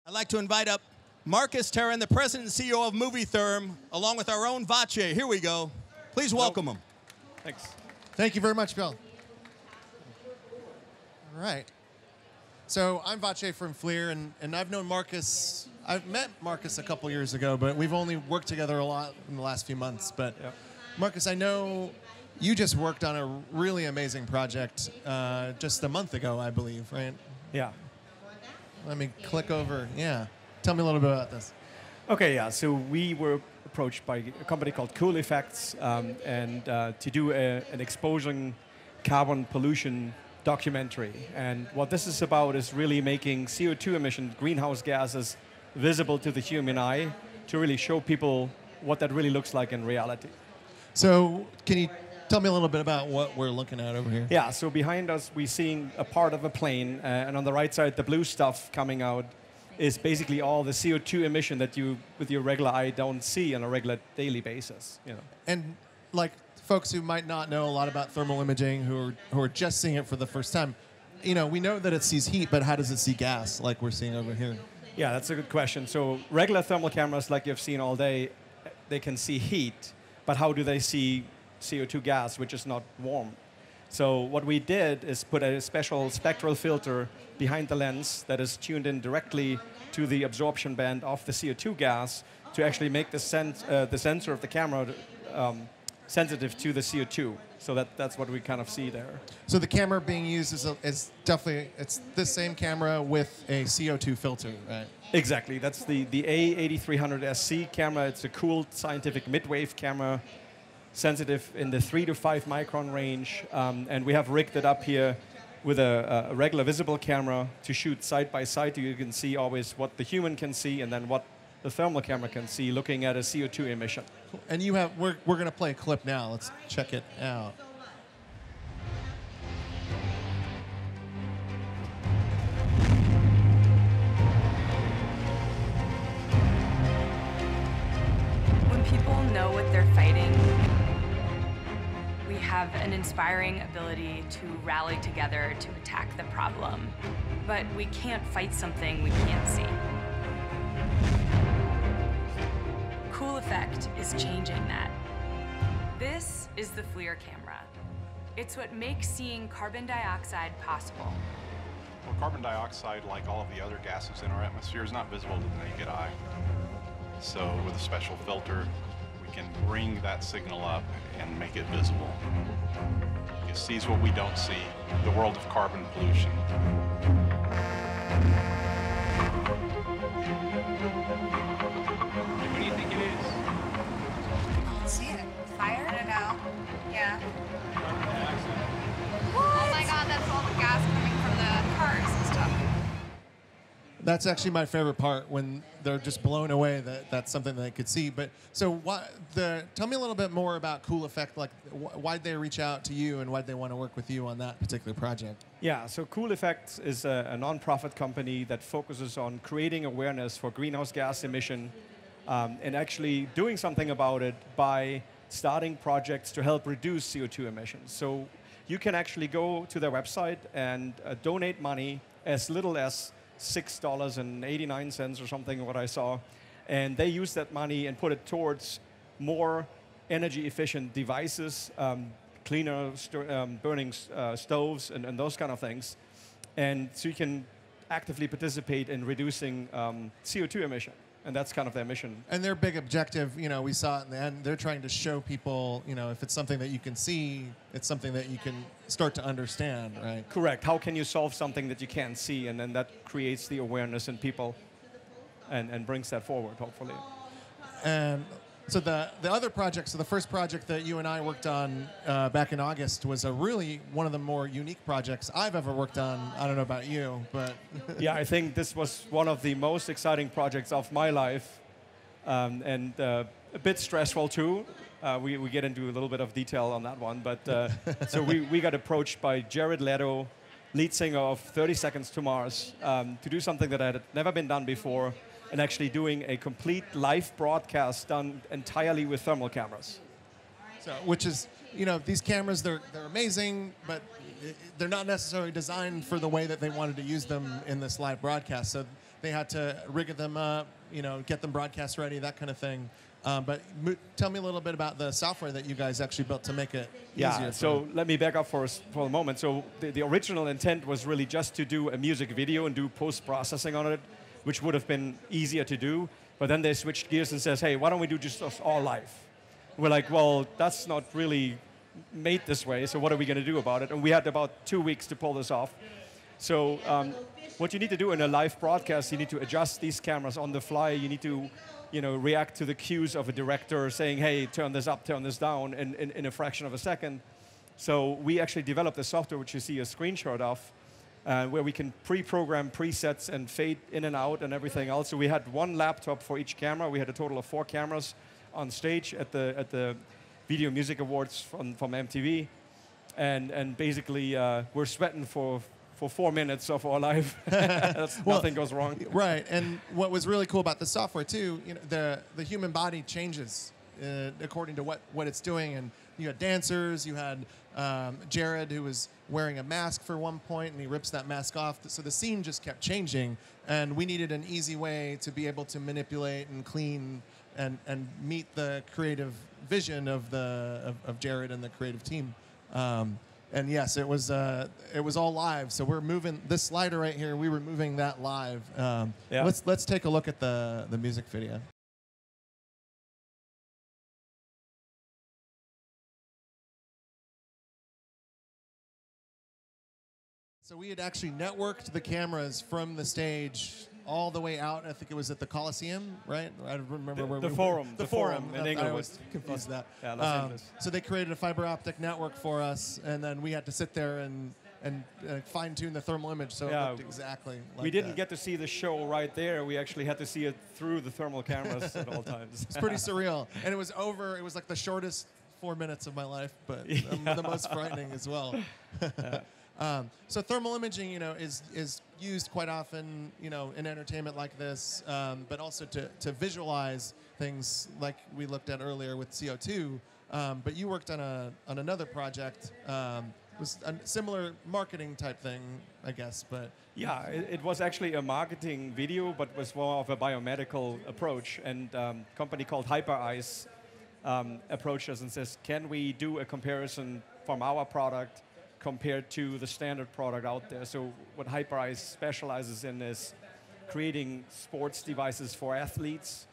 I'd like to invite up Markus Tarin, the President and CEO of MoviTHERM, along with our own Vache. Here we go. Please welcome him. Thanks. Thank you very much, Bill. All right. So I'm Vache from FLIR, and I've known Markus. I've met Markus a couple years ago, but we've only worked together a lot in the last few months. But Yep. Markus, I know you just worked on a really amazing project just a month ago, I believe, right? Yeah. Let me click over. Yeah. Tell me a little bit about this. Okay, yeah. So we were approached by a company called Cool Effects to do an exposing carbon pollution documentary. And what this is about is really making CO2 emission, greenhouse gases, visible to the human eye to really show people what that really looks like in reality. So can you tell me a little bit about what we're looking at over here? Yeah, so behind us we're seeing a part of a plane, and on the right side the blue stuff coming out is basically all the CO2 emission that you, with your regular eye, don't see on a regular daily basis. You know. And like folks who might not know a lot about thermal imaging, who are just seeing it for the first time, you know, we know that it sees heat, but how does it see gas, like we're seeing over here? Yeah, that's a good question. So regular thermal cameras, like you've seen all day, they can see heat, but how do they see CO2 gas, which is not warm? So what we did is put a special spectral filter behind the lens that is tuned in directly to the absorption band of the CO2 gas to actually make the sensor of the camera sensitive to the CO2. So that's what we kind of see there. So the camera being used is definitely, it's this same camera with a CO2 filter, right? Exactly. That's the A8300SC camera. It's a cool scientific mid-wave camera, sensitive in the 3 to 5 micron range. And we have rigged it up here with a regular visible camera to shoot side by side. You can see always what the human can see and then what the thermal camera can see looking at a CO2 emission. Cool. And you have, we're going to play a clip now. Let's check it out. When people know what they're fighting, we have an inspiring ability to rally together to attack the problem. But we can't fight something we can't see. Cool Effect is changing that. This is the FLIR camera. It's what makes seeing carbon dioxide possible. Well, carbon dioxide, like all of the other gases in our atmosphere, is not visible to the naked eye. So with a special filter, we can bring that signal up and make it visible. It sees what we don't see, the world of carbon pollution. What do you think it is? I don't see it. Fire? I don't know. Yeah. Oh my God, that's all the gas coming from the cars and stuff. That's actually my favorite part, when they're just blown away that that's something that they could see. But so tell me a little bit more about Cool Effect. Like, why'd they reach out to you and why'd they want to work with you on that particular project? Yeah, so Cool Effects is a non-profit company that focuses on creating awareness for greenhouse gas emission and actually doing something about it by starting projects to help reduce CO2 emissions. So you can actually go to their website and donate money as little as $6.89 or something, what I saw. And they use that money and put it towards more energy efficient devices, cleaner burning stoves and those kind of things. And so you can actively participate in reducing CO2 emission. And that's kind of their mission. And their big objective, you know, we saw it in the end, they're trying to show people, you know, if it's something that you can see, it's something that you can start to understand, right? Correct. How can you solve something that you can't see? And then that creates the awareness in people and brings that forward, hopefully. And so the other project, so the first project that you and I worked on back in August was one of the more unique projects I've ever worked on. I don't know about you, but... Yeah, I think this was one of the most exciting projects of my life, and a bit stressful too. We get into a little bit of detail on that one, but so we got approached by Jared Leto, lead singer of 30 Seconds to Mars, to do something that had never been done before, and actually doing a complete live broadcast done entirely with thermal cameras. So, which is, you know, these cameras, they're amazing, but they're not necessarily designed for the way that they wanted to use them in this live broadcast. So they had to rig them up, get them broadcast ready, that kind of thing. But tell me a little bit about the software that you guys actually built to make it easier. Yeah, so let me back up for a moment. So the original intent was really just to do a music video and do post-processing on it, which would have been easier to do. But then they switched gears and says, hey, why don't we do just us all live? We're like, well, that's not really made this way, so what are we going to do about it? And we had about 2 weeks to pull this off. So what you need to do in a live broadcast, you need to adjust these cameras on the fly. You need to react to the cues of a director saying, hey, turn this up, turn this down in a fraction of a second. So we actually developed a software which you see a screenshot of, where we can pre-program presets and fade in and out and everything else. So we had one laptop for each camera. We had a total of 4 cameras on stage at the Video Music Awards from MTV. And basically, we're sweating for 4 minutes of our life. Nothing goes wrong. Right, and what was really cool about the software too, the human body changes according to what it's doing. And you had dancers, you had Jared, who was wearing a mask for one point, and he rips that mask off. So the scene just kept changing, and we needed an easy way to be able to manipulate and clean and meet the creative vision of Jared and the creative team. And yes, it was all live. So we're moving this slider right here. We were moving that live. Yeah. Let's take a look at the music video. So we had actually networked the cameras from the stage all the way out. I think it was at the Coliseum, right? I don't remember where the Forum. The Forum in England. I always confuse that. Yeah, Los Angeles. So they created a fiber optic network for us, and then we had to sit there and fine-tune the thermal image so it looked exactly like we didn't get to see the show right there. We actually had to see it through the thermal cameras at all times. It's pretty surreal. And it was like the shortest 4 minutes of my life, but the most frightening as well. So thermal imaging, is used quite often, in entertainment like this, but also to visualize things like we looked at earlier with CO2. But you worked on another project. It was a similar marketing type thing, I guess. But yeah, it was actually a marketing video, but was more of a biomedical approach. And a company called HyperEyes approached us and says, can we do a comparison from our product compared to the standard product out there? So what HyperEyes specializes in is creating sports devices for athletes,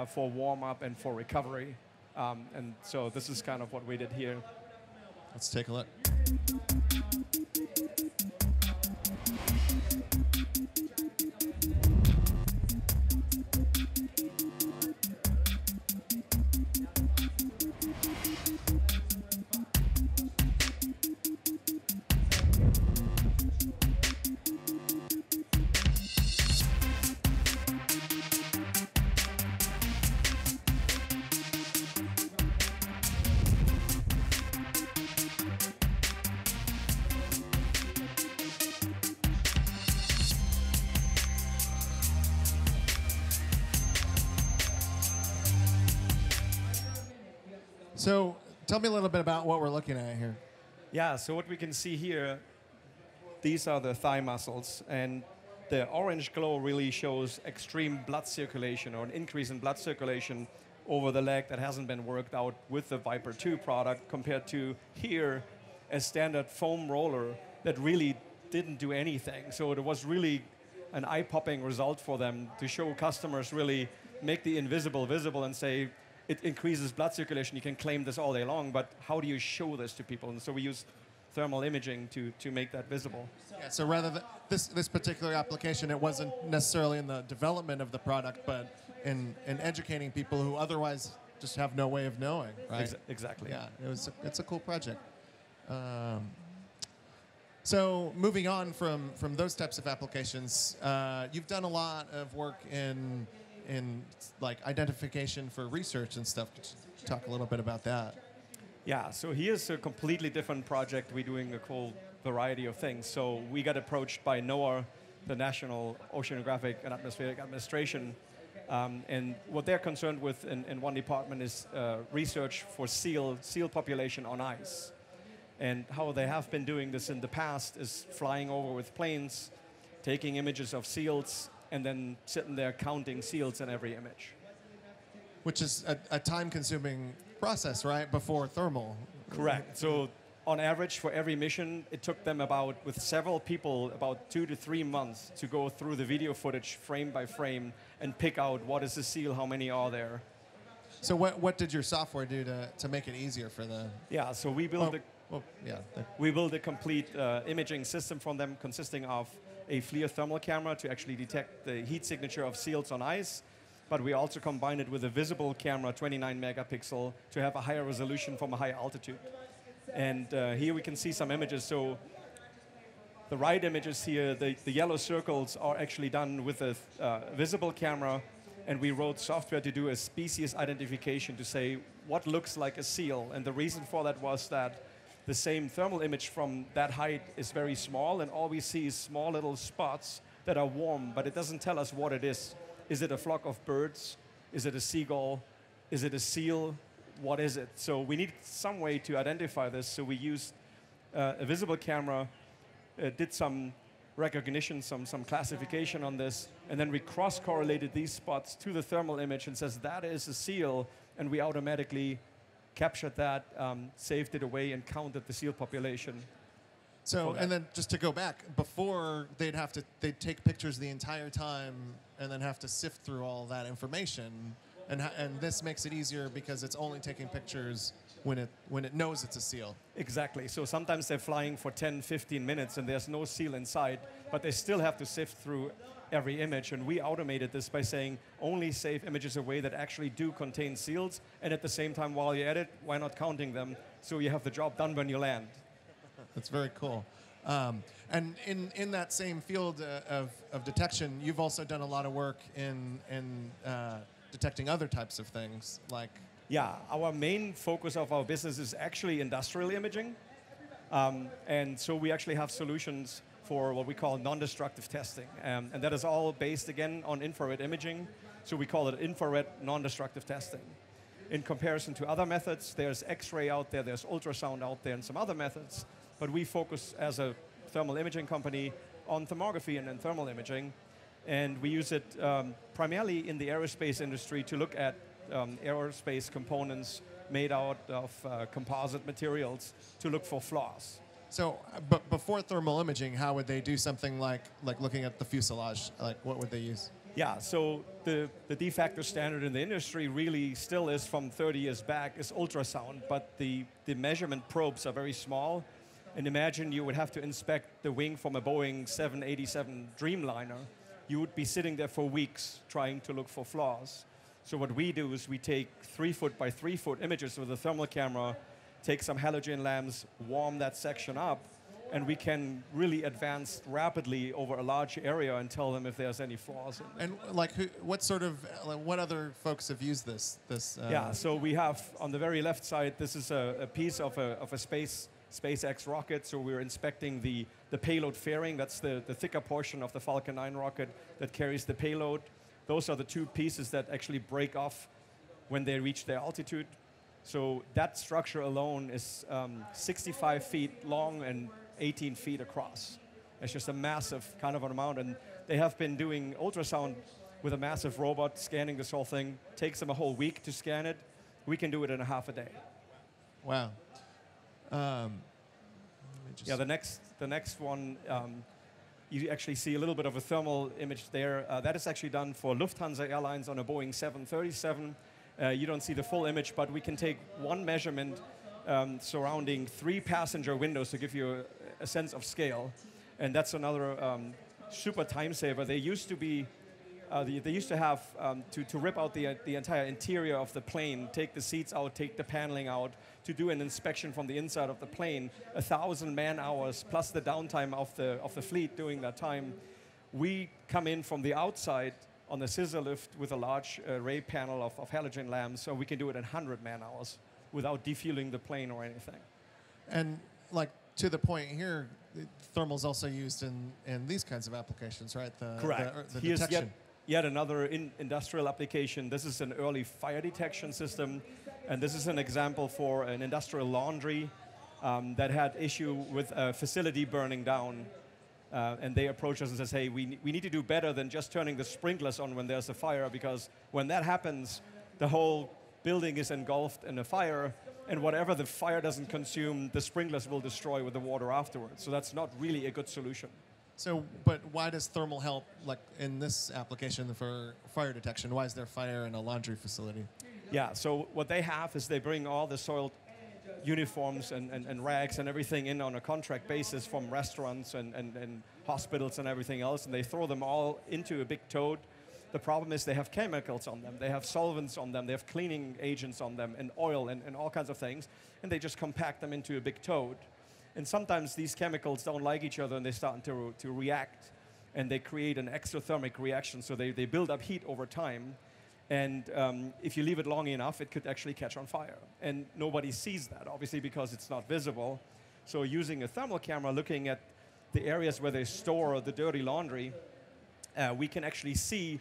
for warm-up and for recovery. And so this is kind of what we did here. Let's take a look. So tell me a little bit about what we're looking at here. Yeah, so what we can see here, these are the thigh muscles, and the orange glow really shows extreme blood circulation or an increase in blood circulation over the leg that hasn't been worked out with the Viper 2 product compared to here, a standard foam roller that really didn't do anything. So it was really an eye-popping result for them to show customers really make the invisible visible and say, it increases blood circulation. You can claim this all day long, but how do you show this to people? And so we used thermal imaging to make that visible. Yeah, so rather than this particular application, it wasn't necessarily in the development of the product, but in educating people who otherwise just have no way of knowing, right? Exactly. Yeah, it's a cool project. So moving on from those types of applications, you've done a lot of work in like identification for research and stuff. Could you talk a little bit about that? Yeah, so here's a completely different project. We're doing a whole variety of things. So we got approached by NOAA, the National Oceanographic and Atmospheric Administration, and what they're concerned with in one department is research for seal population on ice. And how they have been doing this in the past is flying over with planes, taking images of seals, and then sitting there counting seals in every image. Which is a time-consuming process, right, before thermal. Correct. So on average, for every mission, it took them with several people, about 2 to 3 months to go through the video footage frame by frame and pick out what is the seal, how many are there. So what did your software do to make it easier for the... Yeah, so we built we built a complete imaging system from them consisting of a FLIR thermal camera to actually detect the heat signature of seals on ice, but we also combined it with a visible camera, 29 megapixel, to have a higher resolution from a high altitude. And here we can see some images. So the right images here, the yellow circles are actually done with a visible camera, and we wrote software to do a species identification to say what looks like a seal. And the reason for that was that the same thermal image from that height is very small, and all we see is small little spots that are warm, but it doesn't tell us what it is. Is it a flock of birds? Is it a seagull? Is it a seal? What is it? So we need some way to identify this, so we used a visible camera, did some recognition, some classification on this, and then we cross-correlated these spots to the thermal image and says that is a seal, and we automatically captured that, saved it away, and counted the seal population. So, and then just to go back, before they'd take pictures the entire time and then have to sift through all that information, and this makes it easier because it's only taking pictures when it knows it's a seal. Exactly. So sometimes they're flying for 10, 15 minutes and there's no seal inside, but they still have to sift through every image, and we automated this by saying only save images away that actually do contain seals, and at the same time while you're at it, why not counting them so you have the job done when you land. That's very cool. And in that same field of detection, you've also done a lot of work in detecting other types of things, like... Yeah, our main focus of our business is actually industrial imaging, and so we actually have solutions for what we call non-destructive testing. And that is all based, again, on infrared imaging. So we call it infrared non-destructive testing. In comparison to other methods, there's X-ray out there, there's ultrasound out there, and some other methods. But we focus as a thermal imaging company on thermography and thermal imaging. And we use it primarily in the aerospace industry to look at aerospace components made out of composite materials to look for flaws. So, but before thermal imaging, how would they do something like looking at the fuselage? Like, what would they use? Yeah, so the de facto standard in the industry really still is from 30 years back is ultrasound, but the measurement probes are very small. And imagine you would have to inspect the wing from a Boeing 787 Dreamliner. You would be sitting there for weeks trying to look for flaws. So what we do is we take 3-foot by 3-foot images with a thermal camera, take some halogen lamps, warm that section up, and we can really advance rapidly over a large area and tell them if there's any flaws in it. And like, what other folks have used this? Yeah, so we have on the very left side, this is a piece of a SpaceX rocket. So we're inspecting the payload fairing. That's the thicker portion of the Falcon 9 rocket that carries the payload. Those are the two pieces that actually break off when they reach their altitude. So that structure alone is 65 feet long and 18 feet across. It's just a massive kind of an amount. And they have been doing ultrasound with a massive robot scanning this whole thing. Takes them a whole week to scan it. We can do it in a half a day. Wow. Yeah, the next one, you actually see a little bit of a thermal image there. That is actually done for Lufthansa Airlines on a Boeing 737. You don't see the full image, but we can take one measurement surrounding 3 passenger windows to give you a sense of scale. And that's another super time saver. They used to be, they used to have to rip out the entire interior of the plane, take the seats out, take the paneling out, to do an inspection from the inside of the plane, 1,000 man-hours plus the downtime of the fleet during that time. We come in from the outside on the scissor lift with a large array panel of halogen lamps, so we can do it in 100 man-hours without defueling the plane or anything. And like to the point here, thermal's also used in these kinds of applications, right? Correct. The Here's detection. Yet another industrial application. This is an early fire detection system, and this is an example for an industrial laundry that had issue with a facility burning down. And they approach us and says, hey, we need to do better than just turning the sprinklers on when there's a fire, because when that happens, the whole building is engulfed in a fire, and whatever the fire doesn't consume, the sprinklers will destroy with the water afterwards. So that's not really a good solution. So, but why does thermal help, like in this application for fire detection? Why is there fire in a laundry facility? Yeah, so what they have is they bring all the soiled uniforms and rags and everything in on a contract basis from restaurants and hospitals and everything else, and they throw them all into a big tote. The problem is they have chemicals on them, they have solvents on them, they have cleaning agents on them, and oil and all kinds of things, and they just compact them into a big tote. And sometimes these chemicals don't like each other, and they start to react, and they create an exothermic reaction, so they build up heat over time. And if you leave it long enough, it could actually catch on fire. And nobody sees that, obviously, because it's not visible. So using a thermal camera, looking at the areas where they store the dirty laundry, we can actually see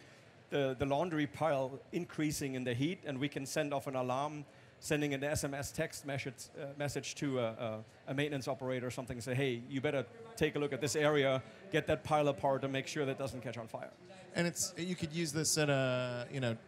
the laundry pile increasing in the heat, and we can send off an alarm, sending an SMS text message to a maintenance operator or something, and say, hey, you better take a look at this area, get that pile apart, and make sure that it doesn't catch on fire. And you could use this at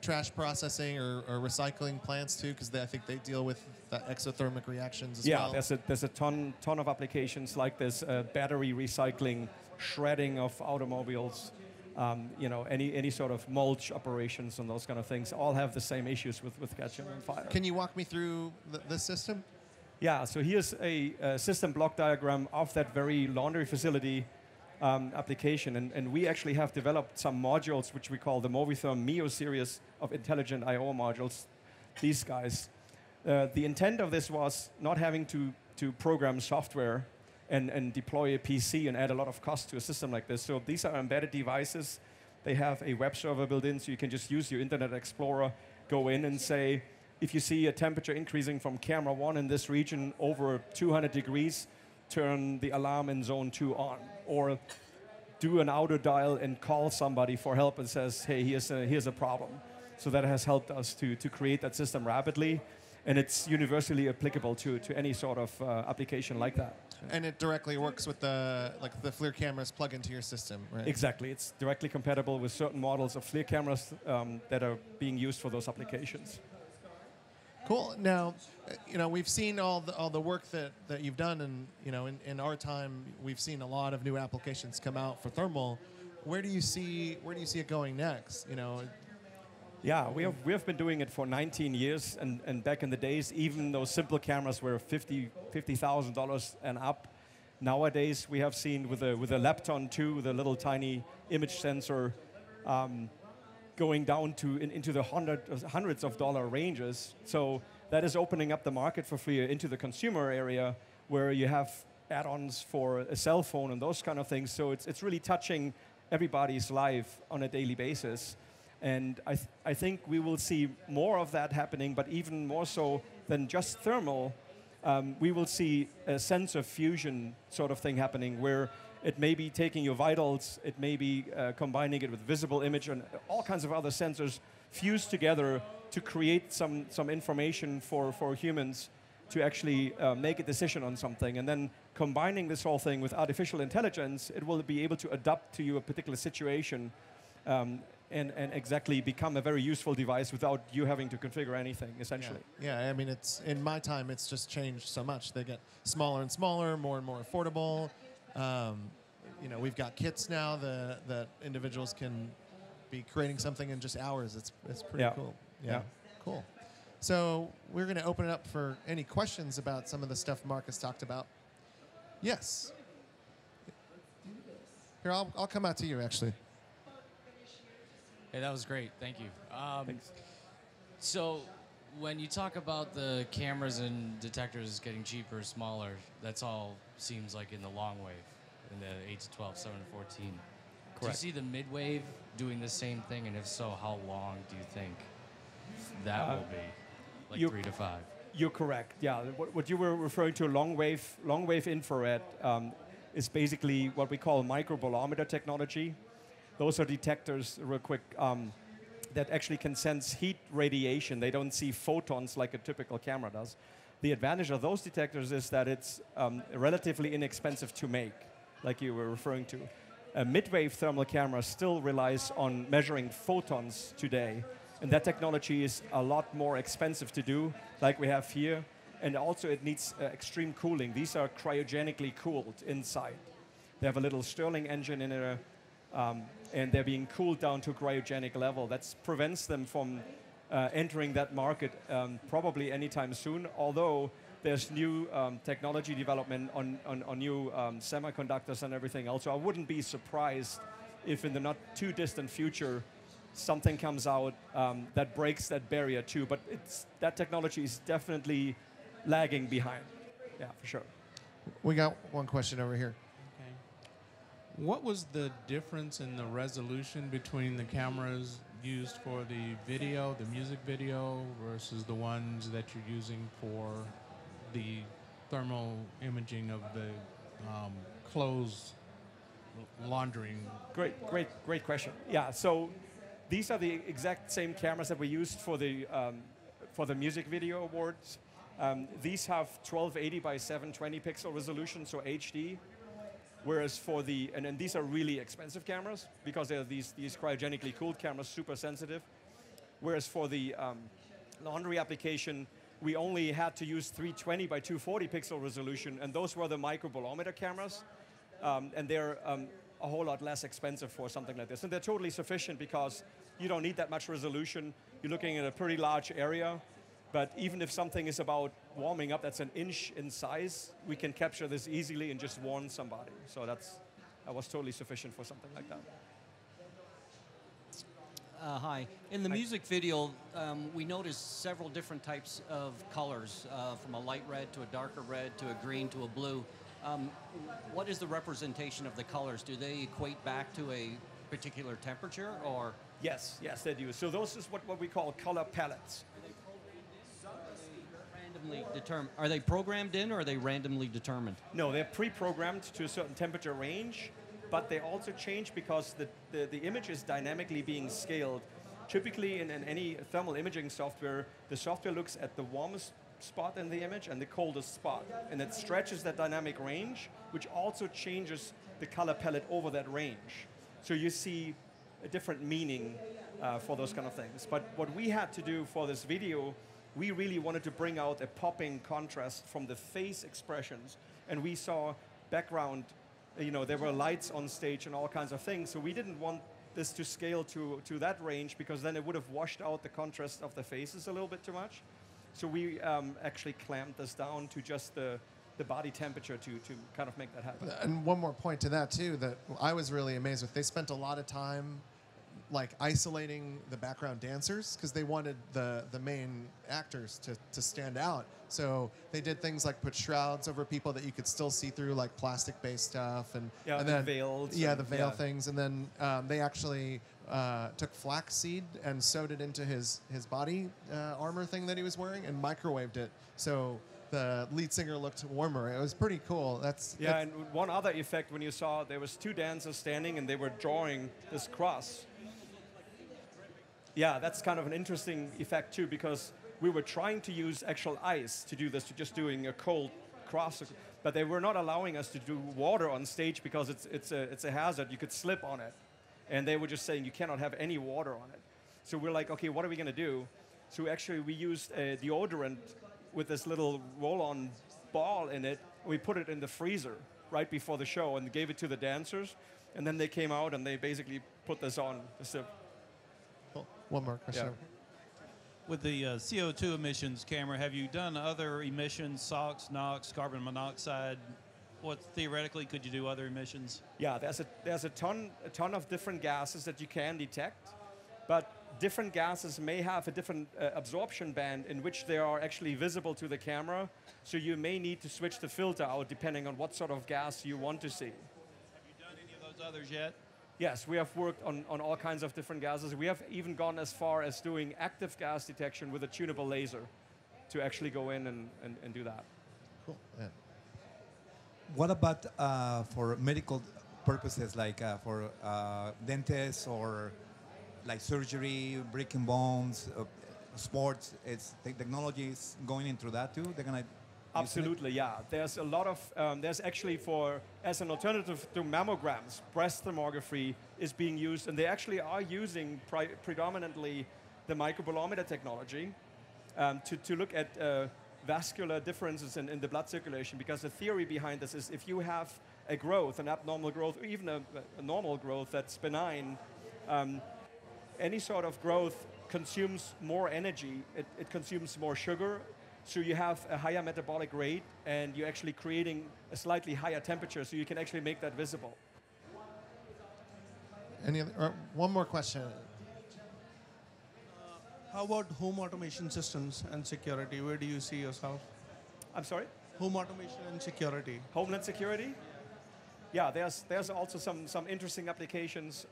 trash processing or recycling plants too, because I think they deal with that exothermic reactions as well. Yeah, there's a ton of applications like this, battery recycling, shredding of automobiles, any sort of mulch operations and those kind of things all have the same issues with catching on fire. Can you walk me through the system? Yeah, so here's a system block diagram of that very laundry facility application, and we actually have developed some modules which we call the MoviTHERM MIO series of intelligent I/O modules. These guys. The intent of this was not having to program software and deploy a PC and add a lot of cost to a system like this. So these are embedded devices. They have a web server built in, so you can just use your Internet Explorer, go in and say, if you see a temperature increasing from camera 1 in this region over 200 degrees, turn the alarm in zone 2 on. Or do an auto dial and call somebody for help and says, hey, here's a problem. So that has helped us to create that system rapidly. And it's universally applicable to any sort of application like that. And it directly works with the FLIR cameras plug into your system, right? Exactly. It's directly compatible with certain models of FLIR cameras that are being used for those applications. Cool. Now, we've seen all the work that you've done, and in our time, we've seen a lot of new applications come out for thermal. Where do you see it going next? Yeah, we have been doing it for 19 years, and back in the days, even those simple cameras were $50,000 and up. Nowadays, we have seen with a Lepton 2, the little tiny image sensor, going down into the hundreds of dollar ranges. So that is opening up the market for FLIR into the consumer area, where you have add-ons for a cell phone and those kind of things. So it's really touching everybody's life on a daily basis. And I think we will see more of that happening, but even more so than just thermal, we will see a sensor fusion sort of thing happening, where it may be taking your vitals, it may be combining it with visible image and all kinds of other sensors fused together to create some information for humans to actually make a decision on something. And then combining this whole thing with artificial intelligence, it will be able to adapt to your particular situation and exactly become a very useful device without you having to configure anything, essentially. Yeah, I mean, in my time, it's just changed so much. They get smaller and smaller, more and more affordable. We've got kits now that individuals can be creating something in just hours. It's pretty cool. Yeah, cool. So we're going to open it up for any questions about some of the stuff Markus talked about. Yes. Here, I'll come out to you, actually. Hey, that was great. Thank you. Thanks. So when you talk about the cameras and detectors getting cheaper, smaller, that's all seems like in the long wave, in the 8 to 12, 7 to 14. Correct. Do you see the mid-wave doing the same thing? And if so, how long do you think that will be? Like 3 to 5? You're correct. Yeah, what you were referring to, long wave infrared, is basically what we call microbolometer technology. Those are detectors, real quick, that actually can sense heat radiation. They don't see photons like a typical camera does. The advantage of those detectors is that it's relatively inexpensive to make, like you were referring to. A mid-wave thermal camera still relies on measuring photons today, and that technology is a lot more expensive to do, like we have here, and also it needs extreme cooling. These are cryogenically cooled inside. They have a little Stirling engine in there, and they're being cooled down to a cryogenic level. That prevents them from entering that market probably anytime soon, although there's new technology development on new semiconductors and everything else. So I wouldn't be surprised if in the not too distant future something comes out that breaks that barrier too. But that technology is definitely lagging behind. Yeah, for sure. We got one question over here. Okay. What was the difference in the resolution between the cameras used for the video, the music video, versus the ones that you're using for the thermal imaging of the clothes laundering? Great question. Yeah, so these are the exact same cameras that we used for the music video awards. These have 1280 by 720 pixel resolution, so HD. Whereas for and these are really expensive cameras because they're these cryogenically cooled cameras, super sensitive. Whereas for the laundry application, we only had to use 320 by 240 pixel resolution, and those were the microbolometer cameras. And they're a whole lot less expensive for something like this. And they're totally sufficient because you don't need that much resolution. You're looking at a pretty large area. But even if something is about warming up that's an inch in size, we can capture this easily and just warn somebody. So that was totally sufficient for something like that. Hi. In the music video, we noticed several different types of colors, from a light red to a darker red to a green to a blue. What is the representation of the colors? Do they equate back to a particular temperature, or? Yes, they do. So those is what we call color palettes. Are they programmed in, or are they randomly determined? No, they're pre-programmed to a certain temperature range, but they also change because the image is dynamically being scaled. Typically in any thermal imaging software, the software looks at the warmest spot in the image and the coldest spot, and it stretches that dynamic range, which also changes the color palette over that range. So you see a different meaning for those kind of things. But what we had to do for this video, we really wanted to bring out a popping contrast from the face expressions. And we saw background, there were lights on stage and all kinds of things. So we didn't want this to scale to that range because then it would have washed out the contrast of the faces a little bit too much. So we actually clamped this down to just the body temperature to kind of make that happen. And one more point to that too, that I was really amazed with. They spent a lot of time like isolating the background dancers because they wanted the main actors to stand out. So they did things like put shrouds over people that you could still see through, like plastic-based stuff, and then veils. Yeah, the veil things, and then they actually took flaxseed and sewed it into his body armor thing that he was wearing and microwaved it. So the lead singer looked warmer. It was pretty cool. And one other effect when you saw there was two dancers standing and they were drawing this cross. Yeah, that's kind of an interesting effect too, because we were trying to use actual ice to do this, to just doing a cold cross, but they were not allowing us to do water on stage because it's a hazard. You could slip on it, and they were just saying you cannot have any water on it. So we're like, okay, what are we going to do? So actually, we used a deodorant with this little roll-on ball in it. We put it in the freezer right before the show and gave it to the dancers, and then they came out and they basically put this on. One more question. Yeah. With the CO2 emissions camera, have you done other emissions, SOx, NOx, carbon monoxide? What theoretically could you do other emissions? Yeah, there's a ton of different gases that you can detect, but different gases may have a different absorption band in which they are actually visible to the camera. So you may need to switch the filter out depending on what sort of gas you want to see. Have you done any of those others yet? Yes, we have worked on all kinds of different gases. We have even gone as far as doing active gas detection with a tunable laser to actually go in and do that. Cool. Yeah. What about for medical purposes, like for dentists or like surgery, breaking bones, sports? Technology is going into that too. They're gonna Absolutely, yeah. There's a lot of, there's actually as an alternative to mammograms, breast thermography is being used, and they actually are using predominantly the microbolometer technology to look at vascular differences in the blood circulation, because the theory behind this is if you have a growth, an abnormal growth, or even a normal growth that's benign, any sort of growth consumes more energy, it consumes more sugar, so you have a higher metabolic rate, and you're actually creating a slightly higher temperature, so you can actually make that visible. One more question. How about home automation systems and security? Where do you see yourself? I'm sorry? Home automation and security. Homeland security? Yeah, there's also some interesting applications.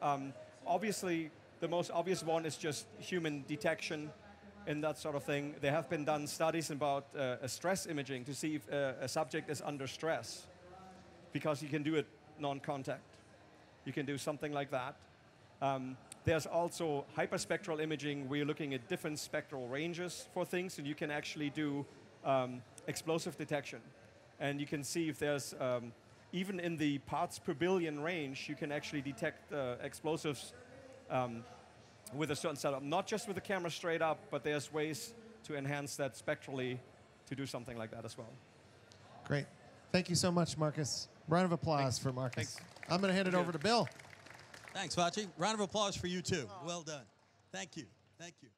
Obviously, the most obvious one is just human detection and that sort of thing. There have been done studies about stress imaging to see if a subject is under stress, because you can do it non-contact. You can do something like that. There's also hyperspectral imaging where you're looking at different spectral ranges for things, and you can actually do explosive detection. And you can see if there's, even in the parts per billion range, you can actually detect explosives with a certain setup. Not just with the camera straight up, but there's ways to enhance that spectrally to do something like that as well. Great. Thank you so much, Markus. Round of applause for Markus. Thanks. I'm going to hand it over to Bill. Thanks, Vachi. Round of applause for you, too. Well done. Thank you. Thank you.